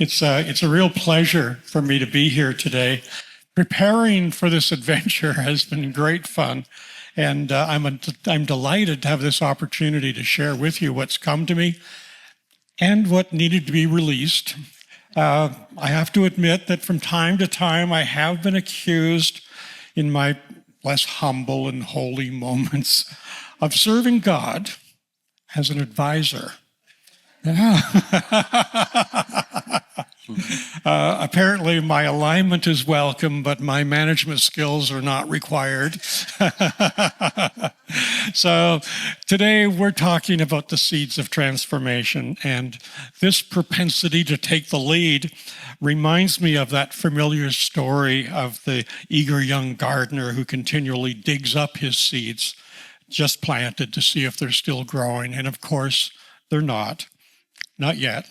It's a real pleasure for me to be here today. Preparing for this adventure has been great fun, and I'm delighted to have this opportunity to share with you what's come to me and what needed to be released. I have to admit that from time to time I have been accused in my less humble and holy moments of serving God as an advisor. Yeah. Apparently my alignment is welcome, but my management skills are not required. So today we're talking about the seeds of transformation, and this propensity to take the lead reminds me of that familiar story of the eager young gardener who continually digs up his seeds just planted to see if they're still growing, and of course they're not yet.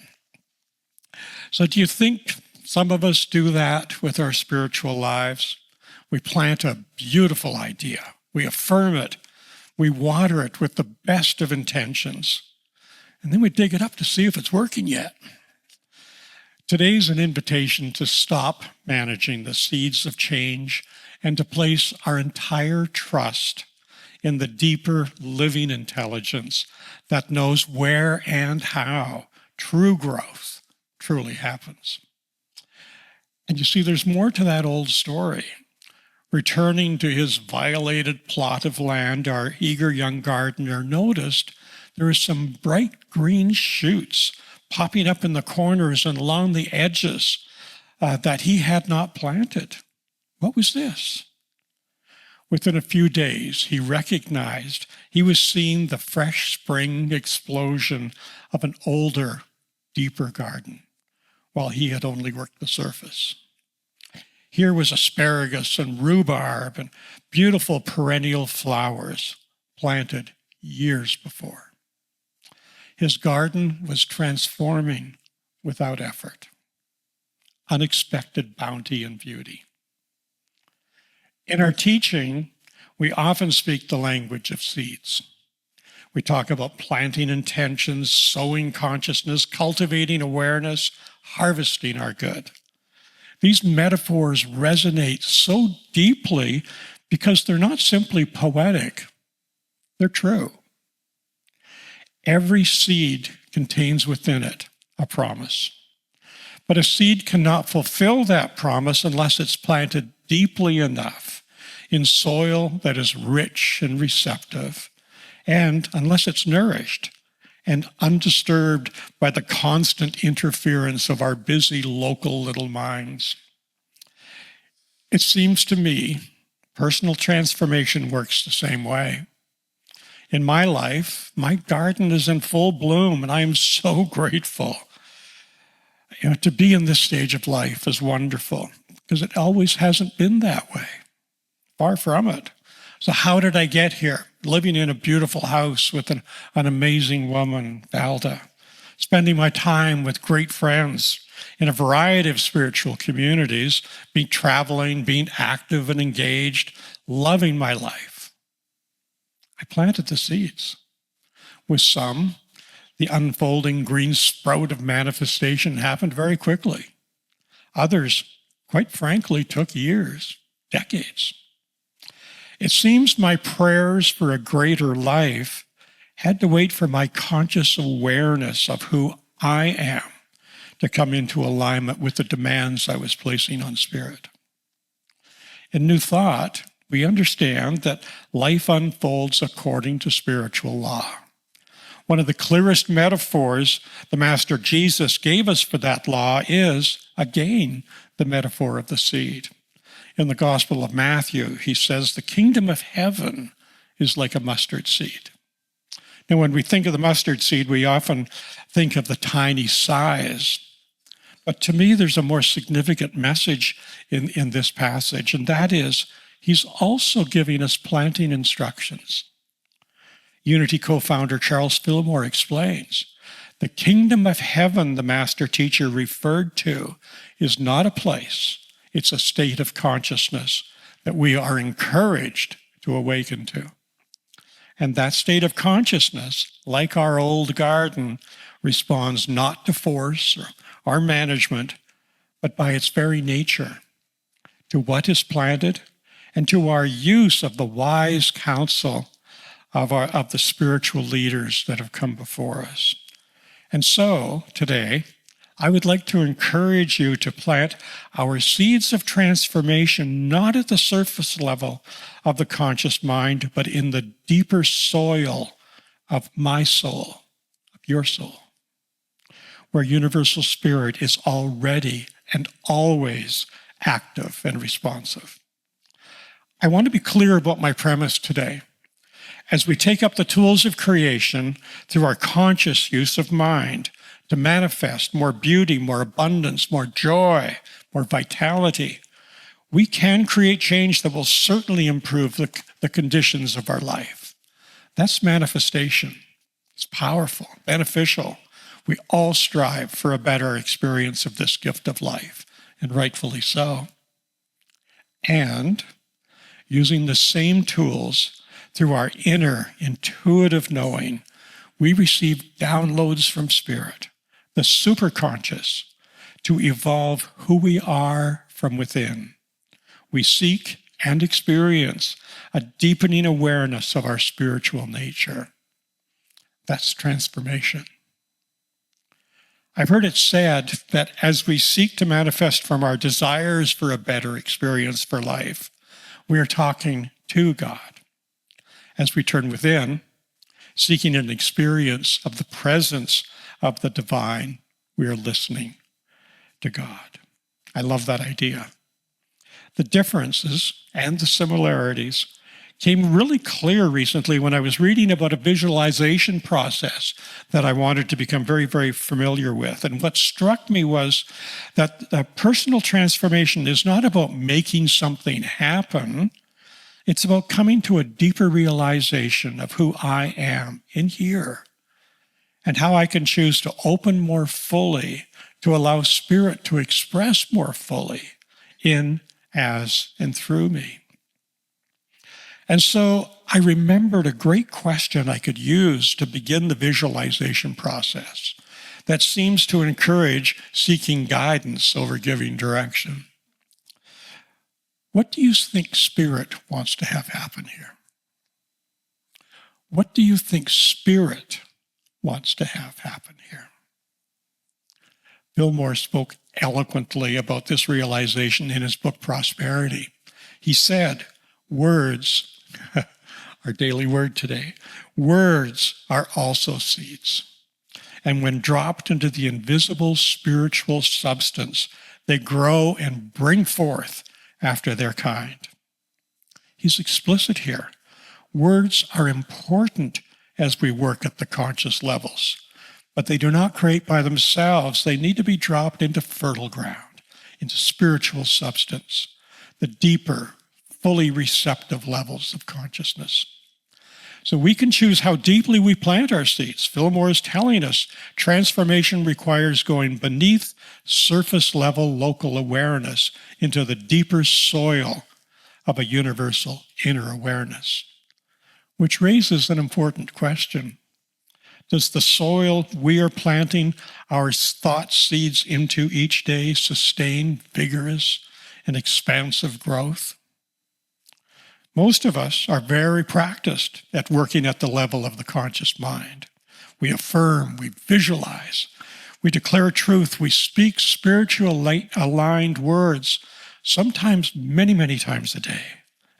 So do you think some of us do that with our spiritual lives? We plant a beautiful idea, we affirm it, we water it with the best of intentions, and then we dig it up to see if it's working yet. Today's an invitation to stop managing the seeds of change and to place our entire trust in the deeper living intelligence that knows where and how true growth truly happens. And you see, there's more to that old story. Returning to his violated plot of land, our eager young gardener noticed there were some bright green shoots popping up in the corners and along the edges that he had not planted. What was this? Within a few days, he recognized he was seeing the fresh spring explosion of an older, deeper garden, while he had only worked the surface. Here was asparagus and rhubarb and beautiful perennial flowers planted years before. His garden was transforming without effort. Unexpected bounty and beauty. In our teaching, we often speak the language of seeds. We talk about planting intentions, sowing consciousness, cultivating awareness, harvesting our good. These metaphors resonate so deeply because they're not simply poetic, they're true. Every seed contains within it a promise. But a seed cannot fulfill that promise unless it's planted deeply enough in soil that is rich and receptive, and unless it's nourished and undisturbed by the constant interference of our busy local little minds. It seems to me personal transformation works the same way. In my life, my garden is in full bloom, and I am so grateful. To be in this stage of life is wonderful because it always hasn't been that way. Far from it. So how did I get here? Living in a beautiful house with an amazing woman, Valda. Spending my time with great friends in a variety of spiritual communities, traveling, being active and engaged, loving my life. I planted the seeds. With some, the unfolding green sprout of manifestation happened very quickly. Others, quite frankly, took years, decades. It seems my prayers for a greater life had to wait for my conscious awareness of who I am to come into alignment with the demands I was placing on Spirit. In New Thought, we understand that life unfolds according to spiritual law. One of the clearest metaphors the Master Jesus gave us for that law is, again, the metaphor of the seed. In the Gospel of Matthew, he says, the kingdom of heaven is like a mustard seed. Now, when we think of the mustard seed, we often think of the tiny size. But to me, there's a more significant message in this passage, and that is, he's also giving us planting instructions. Unity co-founder Charles Fillmore explains, the kingdom of heaven the master teacher referred to is not a place, it's a state of consciousness that we are encouraged to awaken to. And that state of consciousness, like our old garden, responds not to force or management, but by its very nature, to what is planted, and to our use of the wise counsel of the spiritual leaders that have come before us. And so, today, I would like to encourage you to plant our seeds of transformation not at the surface level of the conscious mind, but in the deeper soil of my soul, of your soul, where universal spirit is already and always active and responsive. I want to be clear about my premise today. As we take up the tools of creation through our conscious use of mind to manifest more beauty, more abundance, more joy, more vitality, we can create change that will certainly improve the conditions of our life. That's manifestation. It's powerful, beneficial. We all strive for a better experience of this gift of life, and rightfully so. And using the same tools through our inner intuitive knowing, we receive downloads from Spirit, the superconscious, to evolve who we are from within. We seek and experience a deepening awareness of our spiritual nature. That's transformation. I've heard it said that as we seek to manifest from our desires for a better experience for life, we are talking to God. As we turn within, seeking an experience of the presence of the divine, we are listening to God. I love that idea. The differences and the similarities came really clear recently when I was reading about a visualization process that I wanted to become very, very familiar with. And what struck me was that the personal transformation is not about making something happen. It's about coming to a deeper realization of who I am in here and how I can choose to open more fully to allow Spirit to express more fully in, as, and through me. And so I remembered a great question I could use to begin the visualization process that seems to encourage seeking guidance over giving direction. What do you think Spirit wants to have happen here? What do you think Spirit wants to have happen here? Bill Moore spoke eloquently about this realization in his book, Prosperity. He said, words, our daily word today, words are also seeds. And when dropped into the invisible spiritual substance, they grow and bring forth after their kind. He's explicit here. Words are important as we work at the conscious levels, but they do not create by themselves. They need to be dropped into fertile ground, into spiritual substance, the deeper, fully receptive levels of consciousness. So we can choose how deeply we plant our seeds. Fillmore is telling us transformation requires going beneath surface level local awareness into the deeper soil of a universal inner awareness, which raises an important question. Does the soil we are planting our thought seeds into each day sustain vigorous and expansive growth? Most of us are very practiced at working at the level of the conscious mind. We affirm, we visualize, we declare truth, we speak spiritually aligned words, sometimes many, many times a day,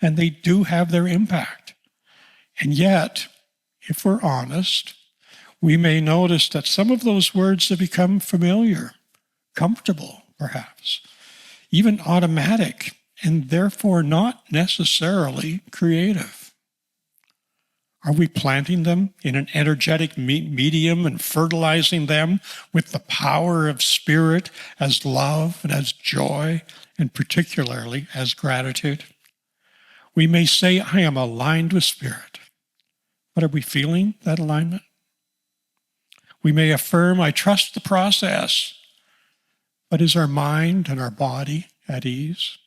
and they do have their impact. And yet, if we're honest, we may notice that some of those words have become familiar, comfortable, perhaps, even automatic, and therefore not necessarily creative. Are we planting them in an energetic medium and fertilizing them with the power of Spirit as love and as joy, and particularly as gratitude? We may say, I am aligned with Spirit, but are we feeling that alignment? We may affirm, I trust the process, but is our mind and our body at ease?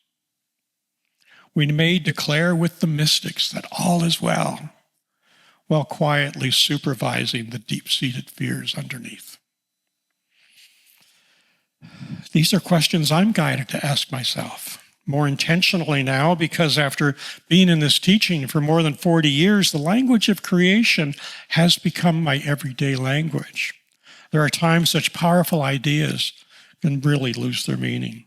We may declare with the mystics that all is well, while quietly supervising the deep-seated fears underneath. These are questions I'm guided to ask myself more intentionally now, because after being in this teaching for more than 40 years, the language of creation has become my everyday language. There are times such powerful ideas can really lose their meaning.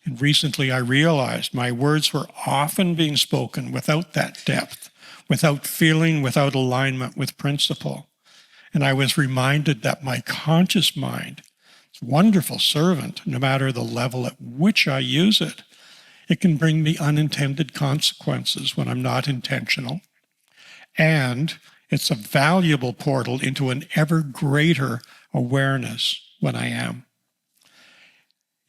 And recently I realized my words were often being spoken without that depth, without feeling, without alignment with principle. And I was reminded that my conscious mind is a wonderful servant, no matter the level at which I use it. It can bring me unintended consequences when I'm not intentional. And it's a valuable portal into an ever greater awareness when I am.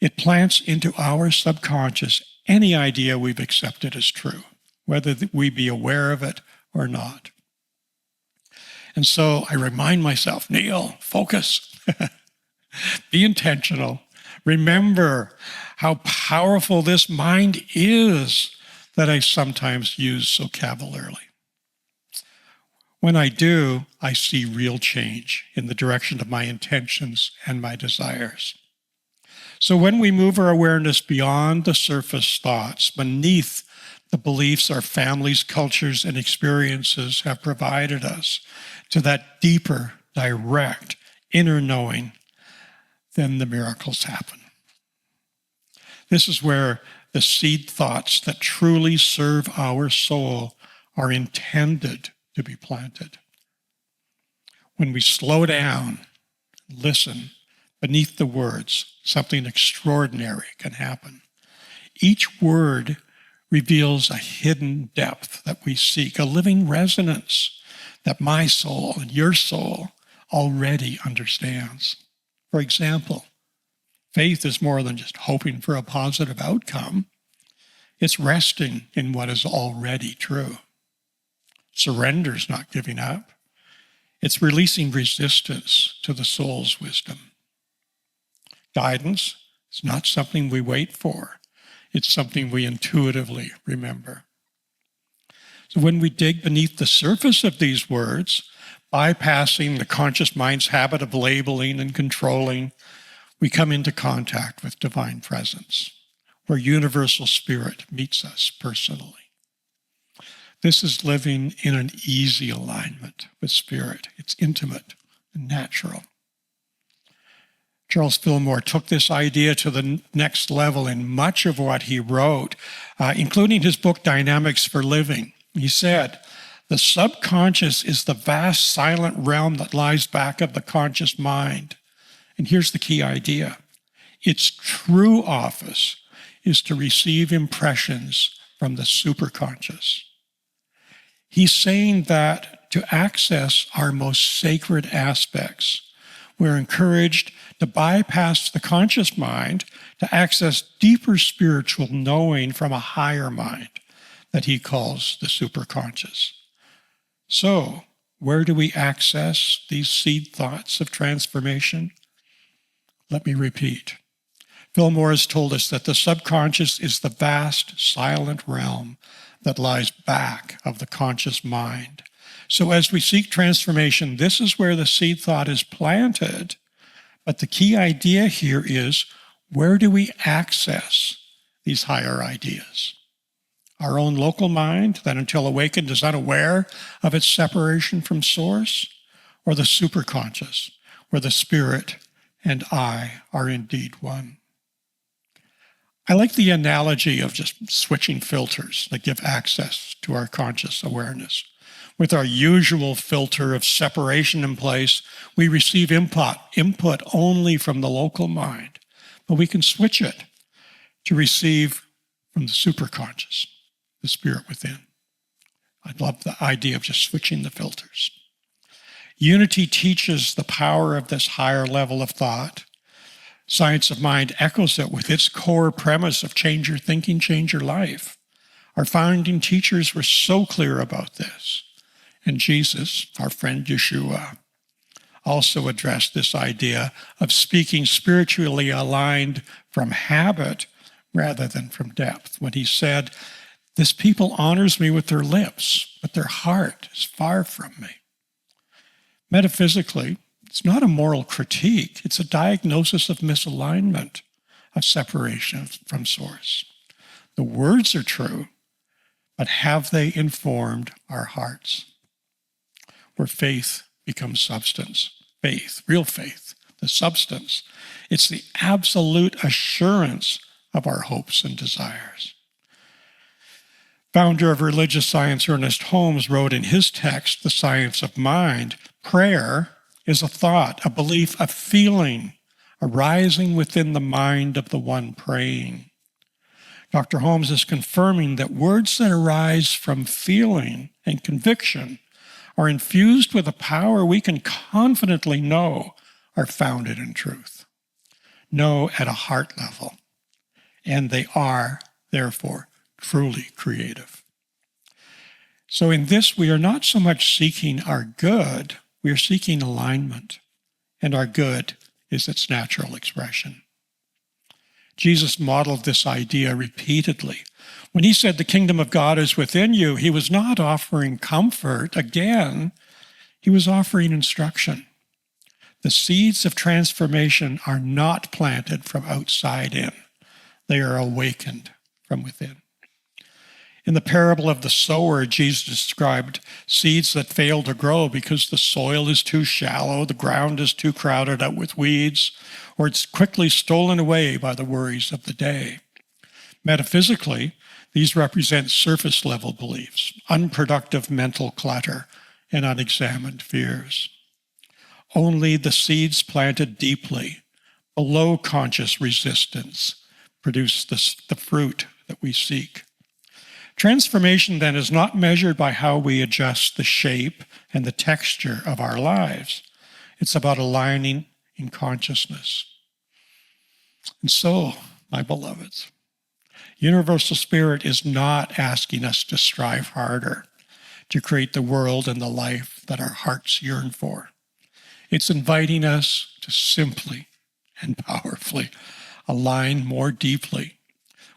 It plants into our subconscious any idea we've accepted as true, whether we be aware of it or not. And so I remind myself, Neil, focus, be intentional. Remember how powerful this mind is that I sometimes use so cavalierly. When I do, I see real change in the direction of my intentions and my desires. So when we move our awareness beyond the surface thoughts, beneath the beliefs our families, cultures, and experiences have provided us, to that deeper, direct, inner knowing, then the miracles happen. This is where the seed thoughts that truly serve our soul are intended to be planted. When we slow down, listen, beneath the words, something extraordinary can happen. Each word reveals a hidden depth that we seek, a living resonance that my soul and your soul already understands. For example, faith is more than just hoping for a positive outcome. It's resting in what is already true. Surrender is not giving up. It's releasing resistance to the soul's wisdom. Guidance is not something we wait for. It's something we intuitively remember. So when we dig beneath the surface of these words, bypassing the conscious mind's habit of labeling and controlling, we come into contact with divine presence, where universal spirit meets us personally. This is living in an easy alignment with spirit. It's intimate and natural. Charles Fillmore took this idea to the next level in much of what he wrote, including his book, Dynamics for Living. He said, "The subconscious is the vast silent realm that lies back of the conscious mind." And here's the key idea. Its true office is to receive impressions from the superconscious. He's saying that to access our most sacred aspects, we're encouraged to bypass the conscious mind to access deeper spiritual knowing from a higher mind that he calls the superconscious. So, where do we access these seed thoughts of transformation? Let me repeat. Fillmore has told us that the subconscious is the vast, silent realm that lies back of the conscious mind. So as we seek transformation, this is where the seed thought is planted. But the key idea here is, where do we access these higher ideas? Our own local mind that until awakened is unaware of its separation from source, or the superconscious, where the spirit and I are indeed one? I like the analogy of just switching filters that give access to our conscious awareness. With our usual filter of separation in place, we receive input only from the local mind, but we can switch it to receive from the superconscious, the spirit within. I love the idea of just switching the filters. Unity teaches the power of this higher level of thought. Science of Mind echoes it with its core premise of change your thinking, change your life. Our founding teachers were so clear about this. And Jesus, our friend Yeshua, also addressed this idea of speaking spiritually aligned from habit rather than from depth, when he said, "This people honors me with their lips, but their heart is far from me." Metaphysically, it's not a moral critique, it's a diagnosis of misalignment. of separation from source. The words are true, but have they informed our hearts? Where faith becomes substance. Faith, real faith, the substance. It's the absolute assurance of our hopes and desires. Founder of religious science Ernest Holmes wrote in his text, The Science of Mind, prayer is a thought, a belief, a feeling arising within the mind of the one praying. Dr. Holmes is confirming that words that arise from feeling and conviction are infused with a power we can confidently know are founded in truth. Know at a heart level. And they are, therefore, truly creative. So in this, we are not so much seeking our good, we are seeking alignment. And our good is its natural expression. Jesus modeled this idea repeatedly. When he said the kingdom of God is within you, he was not offering comfort. Again, he was offering instruction. The seeds of transformation are not planted from outside in. They are awakened from within. In the parable of the sower, Jesus described seeds that fail to grow because the soil is too shallow, the ground is too crowded out with weeds, or it's quickly stolen away by the worries of the day. Metaphysically, these represent surface-level beliefs, unproductive mental clutter, and unexamined fears. Only the seeds planted deeply, below conscious resistance, produce the fruit that we seek. Transformation, then, is not measured by how we adjust the shape and the texture of our lives. It's about aligning in consciousness. And so, my beloveds, Universal Spirit is not asking us to strive harder to create the world and the life that our hearts yearn for. It's inviting us to simply and powerfully align more deeply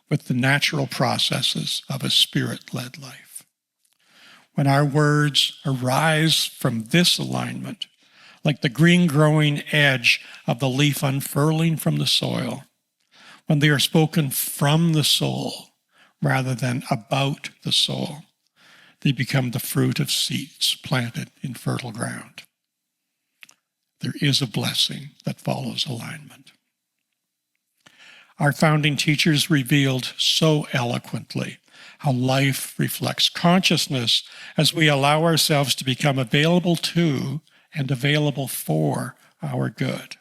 with the natural processes of a spirit-led life. When our words arise from this alignment, like the green growing edge of the leaf unfurling from the soil, when they are spoken from the soul rather than about the soul, they become the fruit of seeds planted in fertile ground. There is a blessing that follows alignment. Our founding teachers revealed so eloquently how life reflects consciousness as we allow ourselves to become available to and available for our good.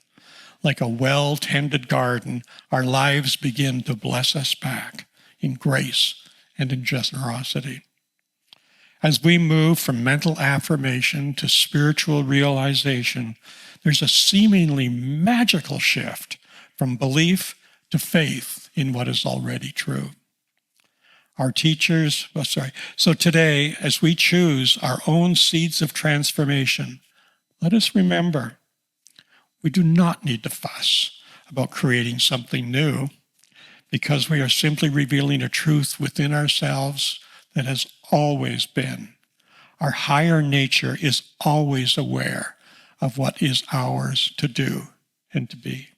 Like a well-tended garden, our lives begin to bless us back in grace and in generosity. As we move from mental affirmation to spiritual realization, there's a seemingly magical shift from belief to faith in what is already true. So today, as we choose our own seeds of transformation, let us remember we do not need to fuss about creating something new because we are simply revealing a truth within ourselves that has always been. Our higher nature is always aware of what is ours to do and to be.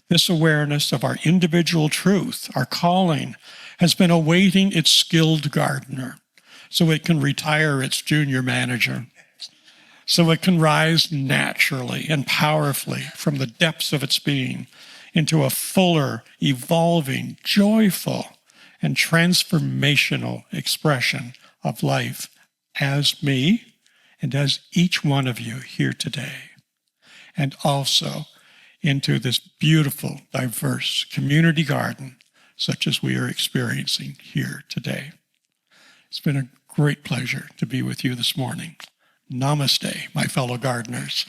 This awareness of our individual truth, our calling, has been awaiting its skilled gardener so it can retire its junior manager, so it can rise naturally and powerfully from the depths of its being into a fuller, evolving, joyful, and transformational expression of life as me and as each one of you here today, and also into this beautiful, diverse community garden such as we are experiencing here today. It's been a great pleasure to be with you this morning. Namaste, my fellow gardeners.